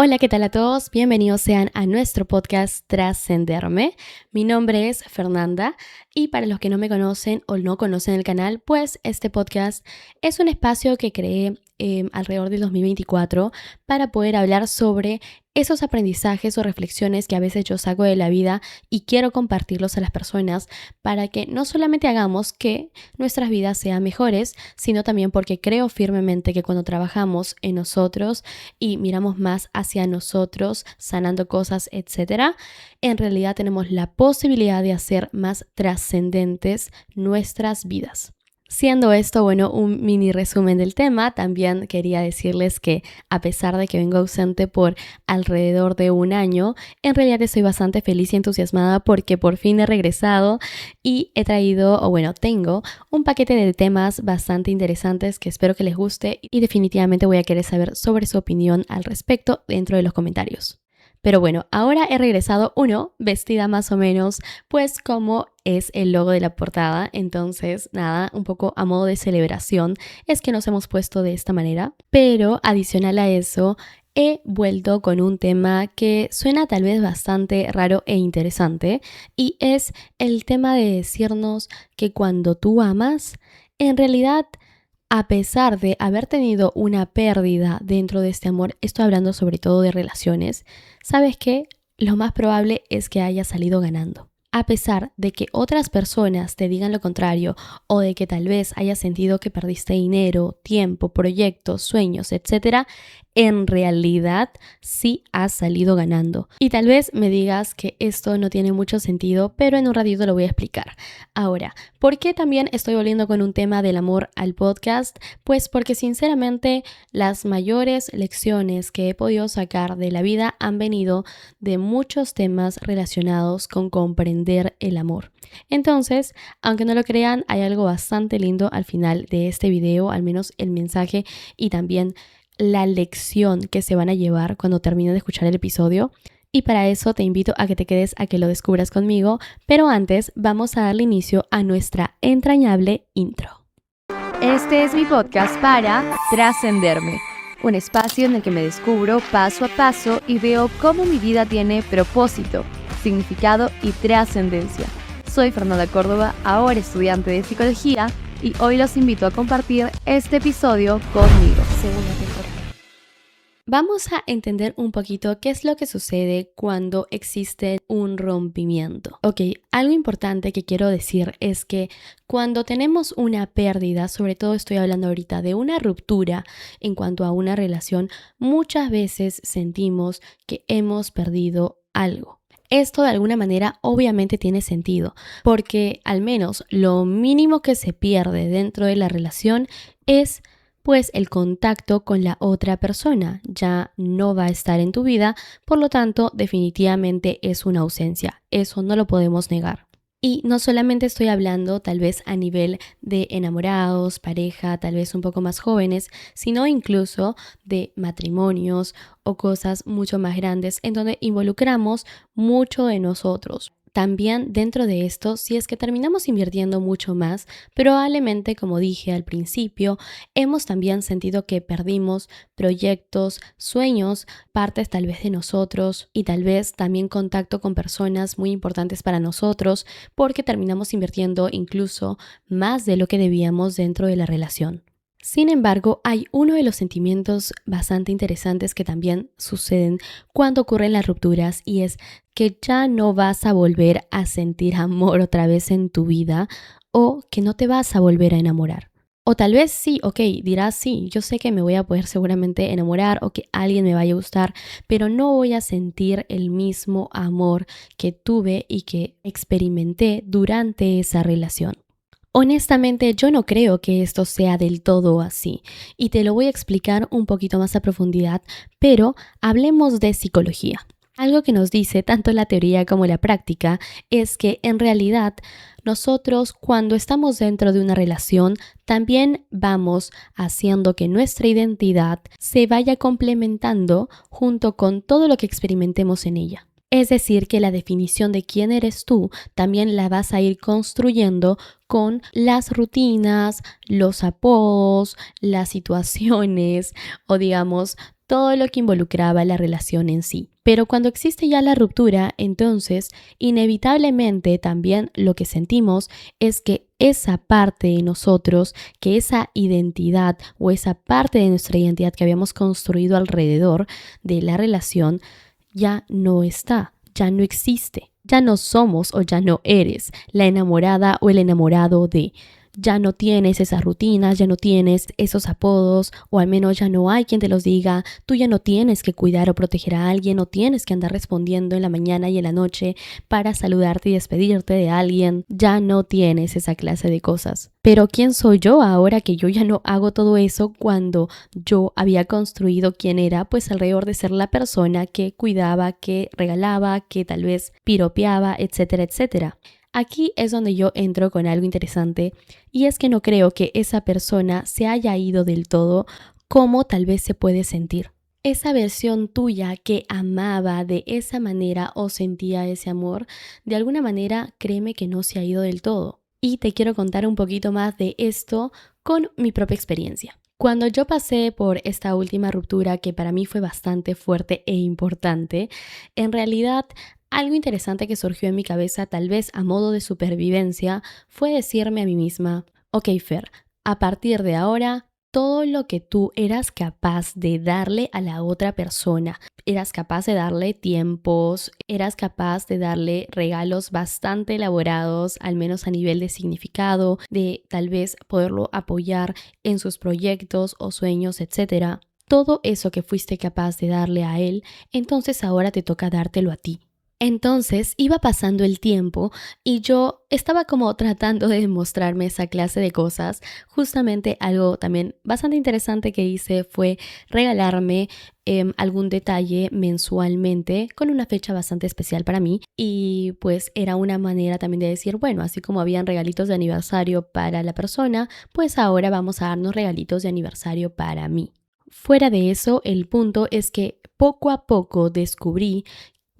Hola, ¿qué tal a todos? Bienvenidos sean a nuestro podcast Trascenderme. Mi nombre es Fernanda y para los que no me conocen o no conocen el canal, pues este podcast es un espacio que creé alrededor del 2024 para poder hablar sobre esos aprendizajes o reflexiones que a veces yo saco de la vida y quiero compartirlos a las personas para que no solamente hagamos que nuestras vidas sean mejores, sino también porque creo firmemente que cuando trabajamos en nosotros y miramos más hacia nosotros, sanando cosas, etcétera, en realidad tenemos la posibilidad de hacer más trascendentes nuestras vidas. Siendo esto, bueno, un mini resumen del tema, también quería decirles que a pesar de que vengo ausente por alrededor de un año, en realidad estoy bastante feliz y entusiasmada porque por fin he regresado y he traído, o bueno, tengo un paquete de temas bastante interesantes que espero que les guste y definitivamente voy a querer saber sobre su opinión al respecto dentro de los comentarios. Pero bueno, ahora he regresado vestida más o menos pues como es el logo de la portada, entonces nada, un poco a modo de celebración es que nos hemos puesto de esta manera, pero adicional a eso he vuelto con un tema que suena tal vez bastante raro e interesante y es el tema de decirnos que cuando tú amas, en realidad a pesar de haber tenido una pérdida dentro de este amor, estoy hablando sobre todo de relaciones, ¿sabes qué? Lo más probable es que hayas salido ganando. A pesar de que otras personas te digan lo contrario o de que tal vez hayas sentido que perdiste dinero, tiempo, proyectos, sueños, etcétera, en realidad sí has salido ganando. Y tal vez me digas que esto no tiene mucho sentido, pero en un ratito lo voy a explicar. Ahora, ¿por qué también estoy volviendo con un tema del amor al podcast? Pues porque sinceramente las mayores lecciones que he podido sacar de la vida han venido de muchos temas relacionados con comprender el amor. Entonces, aunque no lo crean, hay algo bastante lindo al final de este video, al menos el mensaje y también la lección que se van a llevar cuando terminen de escuchar el episodio. Y para eso te invito a que te quedes a que lo descubras conmigo, pero antes vamos a darle inicio a nuestra entrañable intro. Este es mi podcast para Trascenderme, un espacio en el que me descubro paso a paso y veo cómo mi vida tiene propósito, significado y trascendencia. Soy Fernanda Córdoba, ahora estudiante de psicología, y hoy los invito a compartir este episodio conmigo. Segunda temporada. Vamos a entender un poquito qué es lo que sucede cuando existe un rompimiento. Ok, algo importante que quiero decir es que cuando tenemos una pérdida, sobre todo estoy hablando ahorita de una ruptura en cuanto a una relación, muchas veces sentimos que hemos perdido algo. Esto de alguna manera obviamente tiene sentido, porque al menos lo mínimo que se pierde dentro de la relación es pues el contacto con la otra persona. Ya no va a estar en tu vida, por lo tanto definitivamente es una ausencia. Eso no lo podemos negar. Y no solamente estoy hablando tal vez a nivel de enamorados, pareja, tal vez un poco más jóvenes, sino incluso de matrimonios o cosas mucho más grandes en donde involucramos mucho de nosotros. También dentro de esto, si es que terminamos invirtiendo mucho más, probablemente, como dije al principio, hemos también sentido que perdimos proyectos, sueños, partes tal vez de nosotros y tal vez también contacto con personas muy importantes para nosotros porque terminamos invirtiendo incluso más de lo que debíamos dentro de la relación. Sin embargo, hay uno de los sentimientos bastante interesantes que también suceden cuando ocurren las rupturas y es que ya no vas a volver a sentir amor otra vez en tu vida o que no te vas a volver a enamorar. O tal vez sí, ok, dirás sí, yo sé que me voy a poder seguramente enamorar o que alguien me vaya a gustar, pero no voy a sentir el mismo amor que tuve y que experimenté durante esa relación. Honestamente, yo no creo que esto sea del todo así y te lo voy a explicar un poquito más a profundidad, pero hablemos de psicología. Algo que nos dice tanto la teoría como la práctica es que en realidad nosotros cuando estamos dentro de una relación también vamos haciendo que nuestra identidad se vaya complementando junto con todo lo que experimentemos en ella. Es decir, que la definición de quién eres tú también la vas a ir construyendo con las rutinas, los apodos, las situaciones o digamos todo lo que involucraba la relación en sí. Pero cuando existe ya la ruptura, entonces inevitablemente también lo que sentimos es que esa parte de nosotros, que esa identidad o esa parte de nuestra identidad que habíamos construido alrededor de la relación ya no está, ya no existe. Ya no somos o ya no eres la enamorada o el enamorado de. Ya no tienes esas rutinas, ya no tienes esos apodos, o al menos ya no hay quien te los diga. Tú ya no tienes que cuidar o proteger a alguien, no tienes que andar respondiendo en la mañana y en la noche para saludarte y despedirte de alguien. Ya no tienes esa clase de cosas. Pero ¿quién soy yo ahora que yo ya no hago todo eso cuando yo había construido quién era? Pues alrededor de ser la persona que cuidaba, que regalaba, que tal vez piropeaba, etcétera, etcétera. Aquí es donde yo entro con algo interesante y es que no creo que esa persona se haya ido del todo como tal vez se puede sentir. Esa versión tuya que amaba de esa manera o sentía ese amor, de alguna manera créeme que no se ha ido del todo. Y te quiero contar un poquito más de esto con mi propia experiencia. Cuando yo pasé por esta última ruptura, que para mí fue bastante fuerte e importante, en realidad algo interesante que surgió en mi cabeza, tal vez a modo de supervivencia, fue decirme a mí misma, ok Fer, a partir de ahora, todo lo que tú eras capaz de darle a la otra persona, eras capaz de darle tiempos, eras capaz de darle regalos bastante elaborados, al menos a nivel de significado, de tal vez poderlo apoyar en sus proyectos o sueños, etc. Todo eso que fuiste capaz de darle a él, entonces ahora te toca dártelo a ti. Entonces iba pasando el tiempo y yo estaba como tratando de demostrarme esa clase de cosas. Justamente algo también bastante interesante que hice fue regalarme algún detalle mensualmente con una fecha bastante especial para mí, y pues era una manera también de decir, bueno, así como habían regalitos de aniversario para la persona, pues ahora vamos a darnos regalitos de aniversario para mí. Fuera de eso, el punto es que poco a poco descubrí,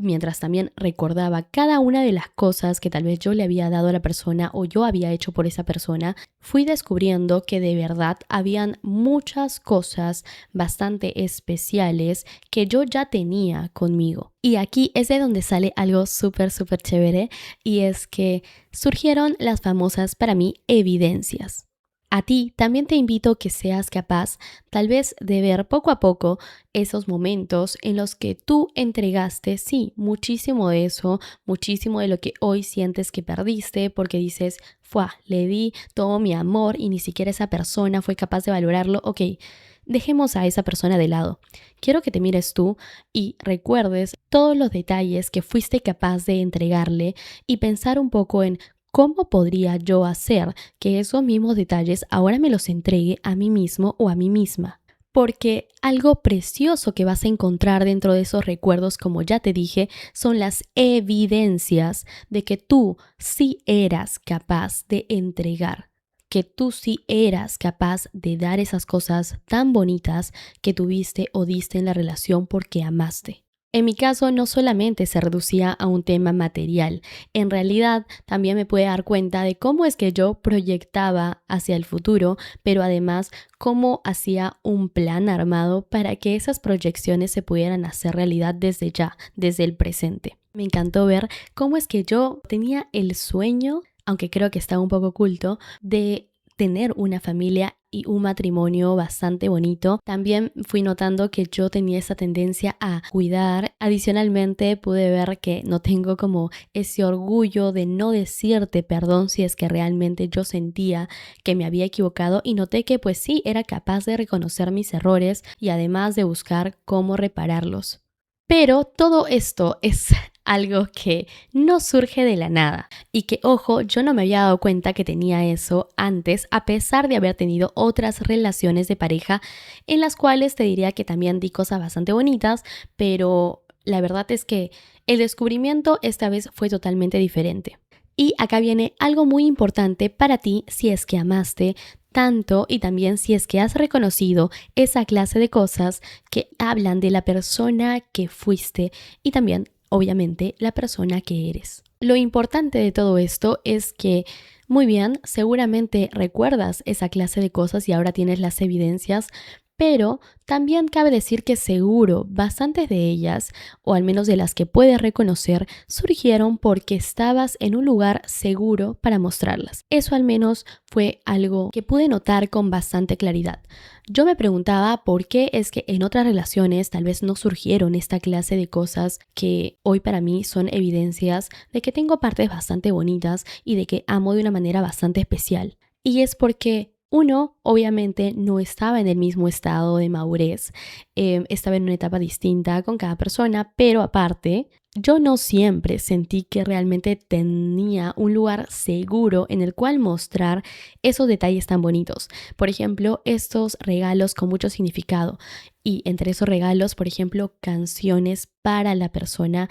mientras también recordaba cada una de las cosas que tal vez yo le había dado a la persona o yo había hecho por esa persona, fui descubriendo que de verdad habían muchas cosas bastante especiales que yo ya tenía conmigo. Y aquí es de donde sale algo súper chévere, y es que surgieron las famosas para mí evidencias. A ti también te invito a que seas capaz, tal vez, de ver poco a poco esos momentos en los que tú entregaste, sí, muchísimo de eso, muchísimo de lo que hoy sientes que perdiste, porque dices, le di todo mi amor y ni siquiera esa persona fue capaz de valorarlo. Ok, dejemos a esa persona de lado. Quiero que te mires tú y recuerdes todos los detalles que fuiste capaz de entregarle y pensar un poco en ¿cómo podría yo hacer que esos mismos detalles ahora me los entregue a mí mismo o a mí misma? Porque algo precioso que vas a encontrar dentro de esos recuerdos, como ya te dije, son las evidencias de que tú sí eras capaz de entregar, que tú sí eras capaz de dar esas cosas tan bonitas que tuviste o diste en la relación porque amaste. En mi caso no solamente se reducía a un tema material, en realidad también me pude dar cuenta de cómo es que yo proyectaba hacia el futuro, pero además cómo hacía un plan armado para que esas proyecciones se pudieran hacer realidad desde ya, desde el presente. Me encantó ver cómo es que yo tenía el sueño, aunque creo que estaba un poco oculto, de tener una familia y un matrimonio bastante bonito. También fui notando que yo tenía esa tendencia a cuidar. Adicionalmente pude ver que no tengo como ese orgullo de no decirte perdón si es que realmente yo sentía que me había equivocado, y noté que pues sí, era capaz de reconocer mis errores y además de buscar cómo repararlos. Pero todo esto es algo que no surge de la nada, y que, ojo, yo no me había dado cuenta que tenía eso antes, a pesar de haber tenido otras relaciones de pareja en las cuales te diría que también di cosas bastante bonitas, pero la verdad es que el descubrimiento esta vez fue totalmente diferente. Y acá viene algo muy importante para ti si es que amaste tanto, y también si es que has reconocido esa clase de cosas que hablan de la persona que fuiste y también, obviamente, la persona que eres. Lo importante de todo esto es que, muy bien, seguramente recuerdas esa clase de cosas y ahora tienes las evidencias, Pero también cabe decir que seguro bastantes de ellas, o al menos de las que puedes reconocer, surgieron porque estabas en un lugar seguro para mostrarlas. Eso al menos fue algo que pude notar con bastante claridad. Yo me preguntaba por qué es que en otras relaciones tal vez no surgieron esta clase de cosas que hoy para mí son evidencias de que tengo partes bastante bonitas y de que amo de una manera bastante especial. Y es porque uno, obviamente, no estaba en el mismo estado de madurez, estaba en una etapa distinta con cada persona, pero aparte, yo no siempre sentí que realmente tenía un lugar seguro en el cual mostrar esos detalles tan bonitos. Por ejemplo, estos regalos con mucho significado. Y entre esos regalos, por ejemplo, canciones para la persona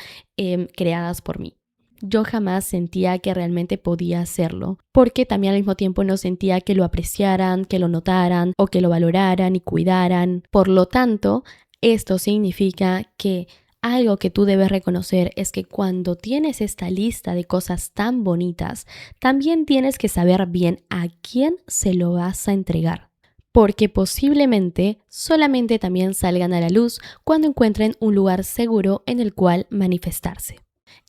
creadas por mí. Yo jamás sentía que realmente podía hacerlo, porque también al mismo tiempo no sentía que lo apreciaran, que lo notaran o que lo valoraran y cuidaran. Por lo tanto, esto significa que algo que tú debes reconocer es que cuando tienes esta lista de cosas tan bonitas, también tienes que saber bien a quién se lo vas a entregar. Porque posiblemente solamente también salgan a la luz cuando encuentren un lugar seguro en el cual manifestarse.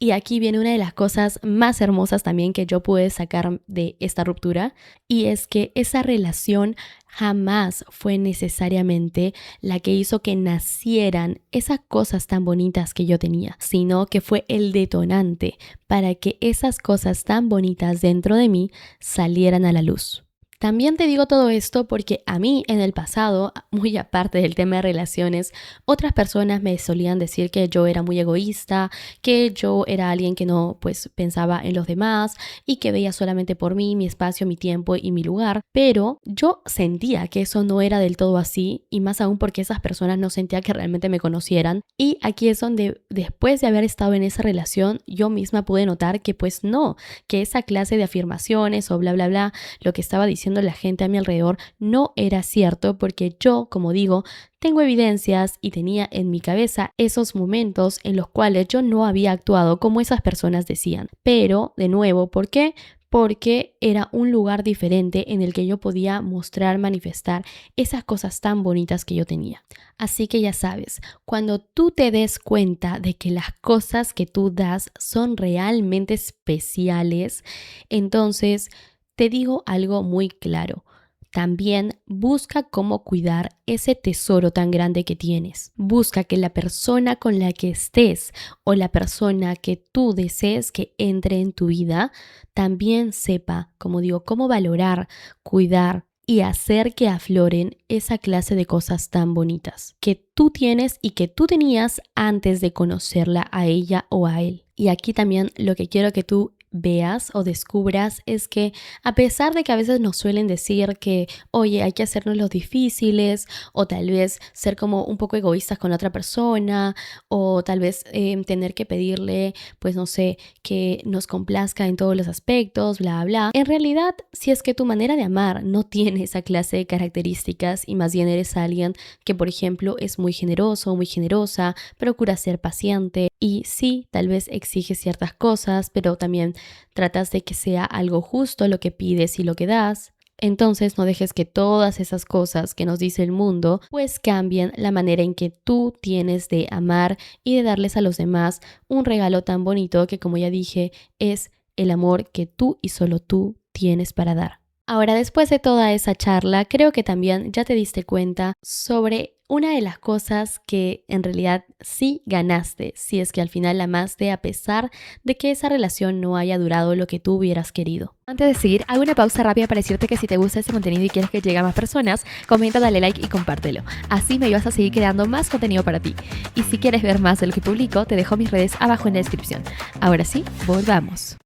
Y aquí viene una de las cosas más hermosas también que yo pude sacar de esta ruptura, y es que esa relación jamás fue necesariamente la que hizo que nacieran esas cosas tan bonitas que yo tenía, sino que fue el detonante para que esas cosas tan bonitas dentro de mí salieran a la luz. También te digo todo esto porque a mí en el pasado, muy aparte del tema de relaciones, otras personas me solían decir que yo era muy egoísta, que yo era alguien que no pensaba en los demás y que veía solamente por mí, mi espacio, mi tiempo y mi lugar. Pero yo sentía que eso no era del todo así, y más aún porque esas personas no sentía que realmente me conocieran. Y aquí es donde, después de haber estado en esa relación, yo misma pude notar que no, que esa clase de afirmaciones o bla bla bla, lo que estaba diciendo la gente a mi alrededor no era cierto, porque yo, como digo, tengo evidencias y tenía en mi cabeza esos momentos en los cuales yo no había actuado como esas personas decían. Pero, de nuevo, ¿por qué? Porque era un lugar diferente en el que yo podía mostrar, manifestar esas cosas tan bonitas que yo tenía. Así que ya sabes, cuando tú te des cuenta de que las cosas que tú das son realmente especiales, entonces te digo algo muy claro. También busca cómo cuidar ese tesoro tan grande que tienes. Busca que la persona con la que estés o la persona que tú desees que entre en tu vida también sepa, como digo, cómo valorar, cuidar y hacer que afloren esa clase de cosas tan bonitas que tú tienes y que tú tenías antes de conocerla a ella o a él. Y aquí también lo que quiero que tú veas o descubras es que, a pesar de que a veces nos suelen decir que, oye, hay que hacernos los difíciles, o tal vez ser como un poco egoístas con la otra persona, o tal vez tener que pedirle, pues no sé, que nos complazca en todos los aspectos, bla, bla. En realidad, si es que tu manera de amar no tiene esa clase de características y más bien eres alguien que, por ejemplo, es muy generoso, muy generosa, procura ser paciente y sí, tal vez exige ciertas cosas, pero también tratas de que sea algo justo lo que pides y lo que das. Entonces no dejes que todas esas cosas que nos dice el mundo pues cambien la manera en que tú tienes de amar y de darles a los demás un regalo tan bonito que, como ya dije, es el amor que tú y solo tú tienes para dar. Ahora, después de toda esa charla, creo que también ya te diste cuenta sobre una de las cosas que en realidad sí ganaste, si es que al final la amaste a pesar de que esa relación no haya durado lo que tú hubieras querido. Antes de seguir, hago una pausa rápida para decirte que si te gusta este contenido y quieres que llegue a más personas, comenta, dale like y compártelo. Así me ayudas a seguir creando más contenido para ti. Y si quieres ver más de lo que publico, te dejo mis redes abajo en la descripción. Ahora sí, volvamos.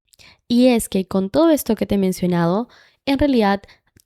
Y es que con todo esto que te he mencionado, en realidad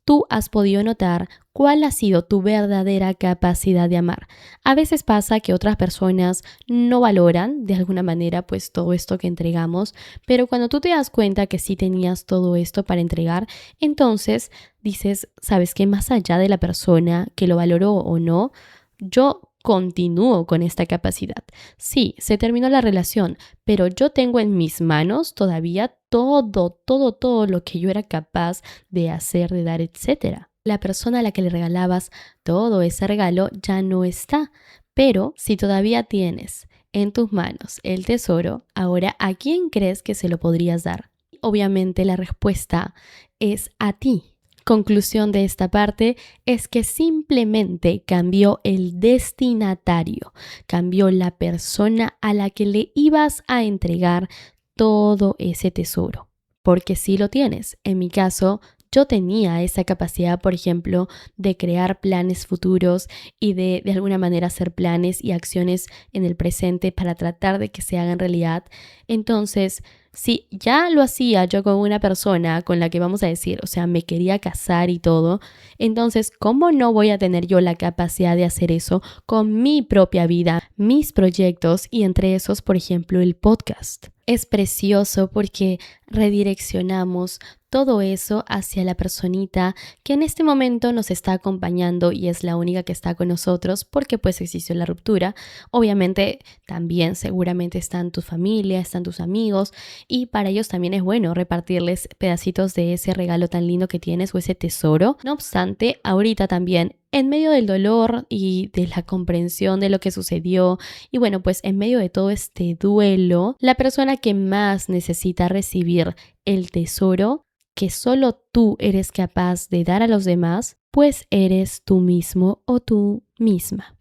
tú has podido notar cuál ha sido tu verdadera capacidad de amar. A veces pasa que otras personas no valoran de alguna manera pues todo esto que entregamos, pero cuando tú te das cuenta que sí tenías todo esto para entregar, entonces dices, ¿sabes qué? Más allá de la persona que lo valoró o no, yo continúo con esta capacidad. Sí, se terminó la relación, pero yo tengo en mis manos todavía todo lo que yo era capaz de hacer, de dar, etcétera. La persona a la que le regalabas todo ese regalo ya no está, pero si todavía tienes en tus manos el tesoro, ahora ¿a quién crees que se lo podrías dar? Obviamente la respuesta es a ti. Conclusión de esta parte es que simplemente cambió el destinatario, cambió la persona a la que le ibas a entregar todo ese tesoro. Porque sí lo tienes. En mi caso, yo tenía esa capacidad, por ejemplo, de crear planes futuros y de alguna manera hacer planes y acciones en el presente para tratar de que se hagan realidad. Entonces, si ya lo hacía yo con una persona con la que vamos a decir, o sea, me quería casar y todo, entonces, ¿cómo no voy a tener yo la capacidad de hacer eso con mi propia vida, mis proyectos y entre esos, por ejemplo, el podcast? Es precioso porque redireccionamos todo eso hacia la personita que en este momento nos está acompañando y es la única que está con nosotros porque pues existió la ruptura. Obviamente también seguramente están tu familia, están tus amigos y para ellos también es bueno repartirles pedacitos de ese regalo tan lindo que tienes o ese tesoro. No obstante, ahorita también en medio del dolor y de la comprensión de lo que sucedió y bueno, pues en medio de todo este duelo, la persona que más necesita recibir el tesoro que solo tú eres capaz de dar a los demás, pues eres tú mismo o tú misma.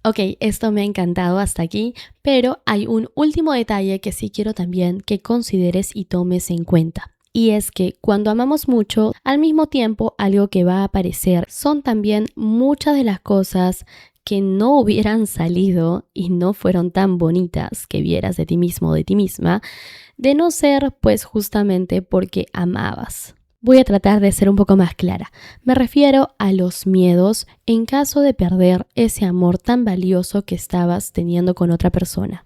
Ok, esto me ha encantado hasta aquí, pero hay un último detalle que sí quiero también que consideres y tomes en cuenta. Y es que cuando amamos mucho, al mismo tiempo algo que va a aparecer son también muchas de las cosas que no hubieran salido y no fueron tan bonitas que vieras de ti mismo o de ti misma, de no ser pues justamente porque amabas. Voy a tratar de ser un poco más clara. Me refiero a los miedos en caso de perder ese amor tan valioso que estabas teniendo con otra persona.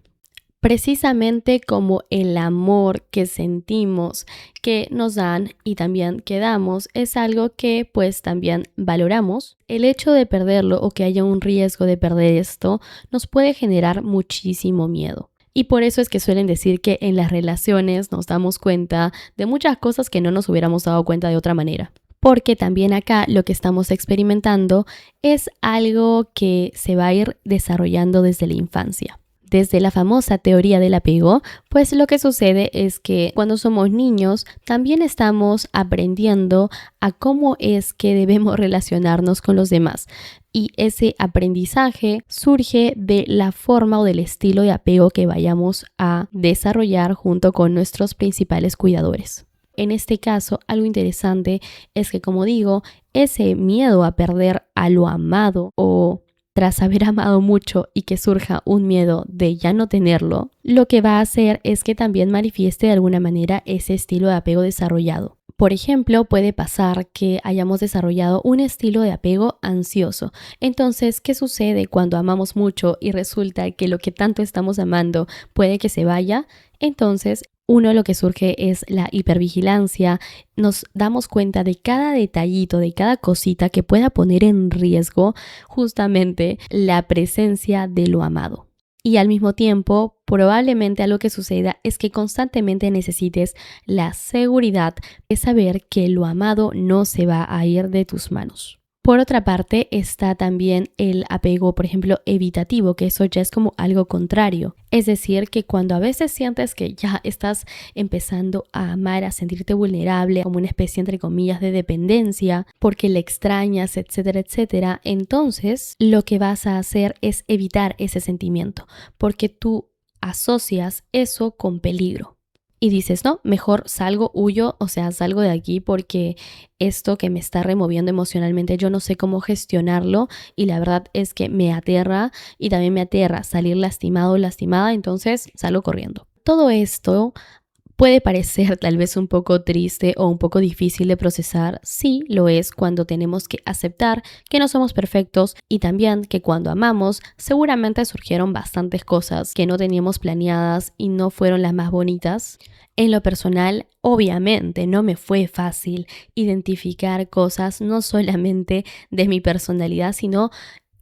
Precisamente como el amor que sentimos, que nos dan y también que damos, es algo que pues también valoramos. El hecho de perderlo o que haya un riesgo de perder esto nos puede generar muchísimo miedo. Y por eso es que suelen decir que en las relaciones nos damos cuenta de muchas cosas que no nos hubiéramos dado cuenta de otra manera. Porque también acá lo que estamos experimentando es algo que se va a ir desarrollando desde la infancia. Desde la famosa teoría del apego, pues lo que sucede es que cuando somos niños también estamos aprendiendo a cómo es que debemos relacionarnos con los demás. Y ese aprendizaje surge de la forma o del estilo de apego que vayamos a desarrollar junto con nuestros principales cuidadores. En este caso, algo interesante es que, como digo, ese miedo a perder a lo amado o tras haber amado mucho y que surja un miedo de ya no tenerlo, lo que va a hacer es que también manifieste de alguna manera ese estilo de apego desarrollado. Por ejemplo, puede pasar que hayamos desarrollado un estilo de apego ansioso. Entonces, ¿qué sucede cuando amamos mucho y resulta que lo que tanto estamos amando puede que se vaya? Entonces, lo que surge es la hipervigilancia. Nos damos cuenta de cada detallito, de cada cosita que pueda poner en riesgo justamente la presencia de lo amado. Y al mismo tiempo, probablemente algo que suceda es que constantemente necesites la seguridad de saber que lo amado no se va a ir de tus manos. Por otra parte, está también el apego, por ejemplo, evitativo, que eso ya es como algo contrario. Es decir, que cuando a veces sientes que ya estás empezando a amar, a sentirte vulnerable, como una especie, entre comillas, de dependencia, porque le extrañas, etcétera, etcétera, entonces lo que vas a hacer es evitar ese sentimiento, porque tú asocias eso con peligro. Y dices, no, mejor salgo, huyo, o sea, salgo de aquí porque esto que me está removiendo emocionalmente, yo no sé cómo gestionarlo y la verdad es que me aterra y también me aterra salir lastimado o lastimada, entonces salgo corriendo. Todo esto puede parecer tal vez un poco triste o un poco difícil de procesar. Sí, lo es cuando tenemos que aceptar que no somos perfectos y también que cuando amamos seguramente surgieron bastantes cosas que no teníamos planeadas y no fueron las más bonitas. En lo personal, obviamente no me fue fácil identificar cosas no solamente de mi personalidad, sino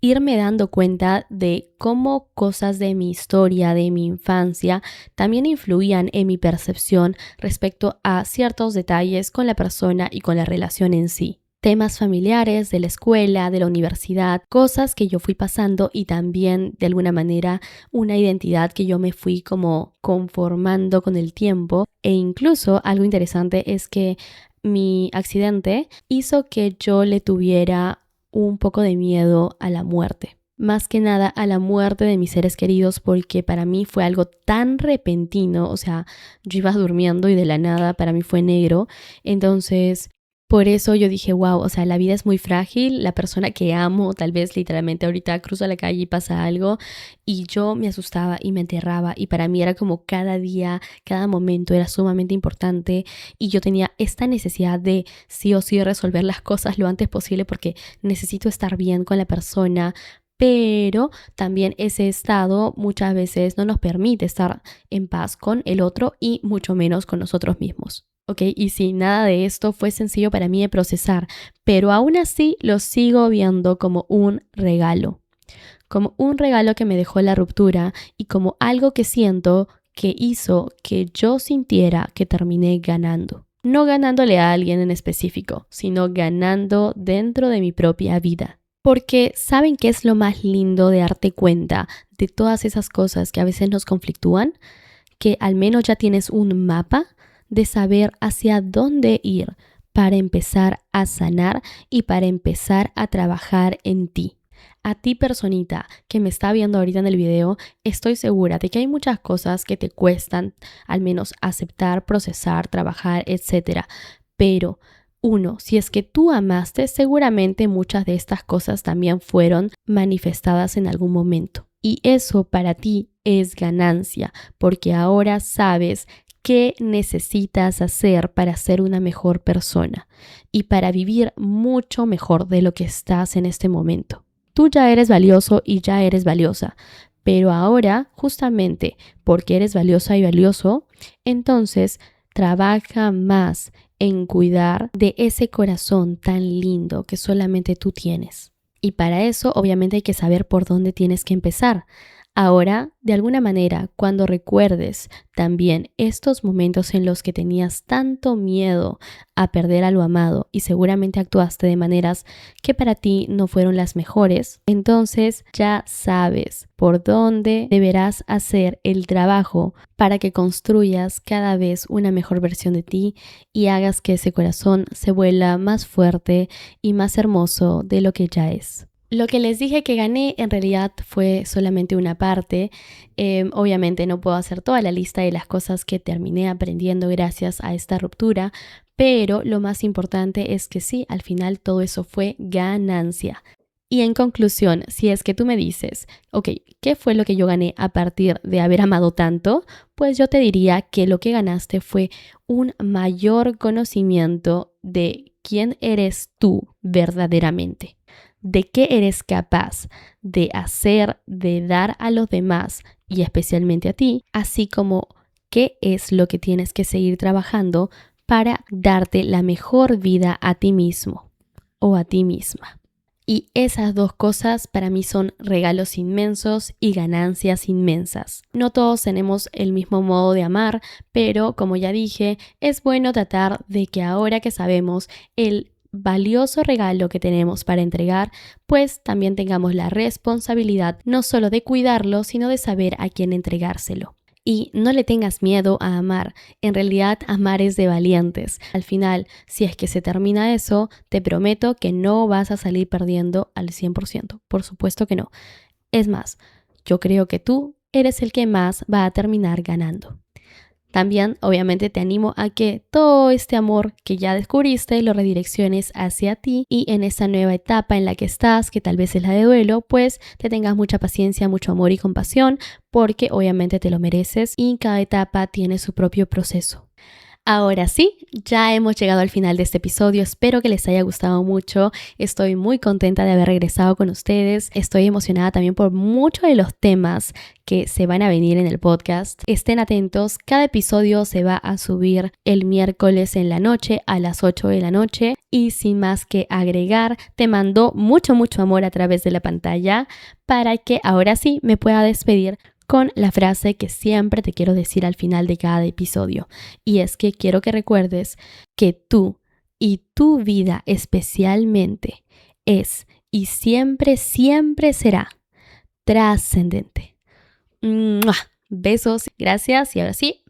irme dando cuenta de cómo cosas de mi historia, de mi infancia, también influían en mi percepción respecto a ciertos detalles con la persona y con la relación en sí. temas familiares, de la escuela, de la universidad, cosas que yo fui pasando y también de alguna manera una identidad que yo me fui como conformando con el tiempo. E incluso algo interesante es que mi accidente hizo que yo le tuviera un poco de miedo a la muerte. Más que nada a la muerte de mis seres queridos, porque para mí fue algo tan repentino. O sea, yo iba durmiendo y de la nada para mí fue negro. Entonces, por eso yo dije, wow, o sea, la vida es muy frágil. La persona que amo, tal vez literalmente ahorita cruzo la calle y pasa algo y yo me asustaba y me enterraba, y para mí era como cada día, cada momento era sumamente importante, y yo tenía esta necesidad de sí o sí resolver las cosas lo antes posible porque necesito estar bien con la persona. Pero también ese estado muchas veces no nos permite estar en paz con el otro y mucho menos con nosotros mismos. ¿Ok? Y sí, nada de esto fue sencillo para mí de procesar, pero aún así lo sigo viendo como un regalo que me dejó la ruptura y como algo que siento que hizo que yo sintiera que terminé ganando. No ganándole a alguien en específico, sino ganando dentro de mi propia vida. Porque ¿saben qué es lo más lindo de darte cuenta de todas esas cosas que a veces nos conflictúan? Que al menos ya tienes un mapa de saber hacia dónde ir para empezar a sanar y para empezar a trabajar en ti. A ti, personita que me está viendo ahorita en el video, estoy segura de que hay muchas cosas que te cuestan al menos aceptar, procesar, trabajar, etc. Pero si es que tú amaste, seguramente muchas de estas cosas también fueron manifestadas en algún momento. Y eso para ti es ganancia, porque ahora sabes qué necesitas hacer para ser una mejor persona y para vivir mucho mejor de lo que estás en este momento. Tú ya eres valioso y ya eres valiosa, pero ahora, justamente porque eres valiosa y valioso, entonces trabaja más en cuidar de ese corazón tan lindo que solamente tú tienes. Y para eso, obviamente, hay que saber por dónde tienes que empezar. Ahora, de alguna manera, cuando recuerdes también estos momentos en los que tenías tanto miedo a perder a lo amado y seguramente actuaste de maneras que para ti no fueron las mejores, entonces ya sabes por dónde deberás hacer el trabajo para que construyas cada vez una mejor versión de ti y hagas que ese corazón se vuelva más fuerte y más hermoso de lo que ya es. Lo que les dije que gané en realidad fue solamente una parte. Obviamente no puedo hacer toda la lista de las cosas que terminé aprendiendo gracias a esta ruptura, pero lo más importante es que sí, al final todo eso fue ganancia. Y en conclusión, si es que tú me dices, ok, ¿qué fue lo que yo gané a partir de haber amado tanto? Pues yo te diría que lo que ganaste fue un mayor conocimiento de quién eres tú verdaderamente, de qué eres capaz de hacer, de dar a los demás y especialmente a ti, así como qué es lo que tienes que seguir trabajando para darte la mejor vida a ti mismo o a ti misma. Y esas dos cosas para mí son regalos inmensos y ganancias inmensas. No todos tenemos el mismo modo de amar, pero como ya dije, es bueno tratar de que ahora que sabemos el valioso regalo que tenemos para entregar, pues también tengamos la responsabilidad no solo de cuidarlo, sino de saber a quién entregárselo. Y no le tengas miedo a amar. En realidad, amar es de valientes. Al final, si es que se termina eso, te prometo que no vas a salir perdiendo al 100%. Por supuesto que no. Es más, yo creo que tú eres el que más va a terminar ganando. También, obviamente, te animo a que todo este amor que ya descubriste lo redirecciones hacia ti y en esa nueva etapa en la que estás, que tal vez es la de duelo, pues te tengas mucha paciencia, mucho amor y compasión, porque obviamente te lo mereces y cada etapa tiene su propio proceso. Ahora sí, ya hemos llegado al final de este episodio. Espero que les haya gustado mucho. Estoy muy contenta de haber regresado con ustedes. Estoy emocionada también por muchos de los temas que se van a venir en el podcast. Estén atentos, cada episodio se va a subir el miércoles en la noche a las 8 de la noche. Y sin más que agregar, te mando mucho amor a través de la pantalla para que ahora sí me pueda despedir con la frase que siempre te quiero decir al final de cada episodio. Y es que quiero que recuerdes que tú y tu vida especialmente es y siempre, siempre será trascendente. ¡Mua! Besos, gracias y ahora sí,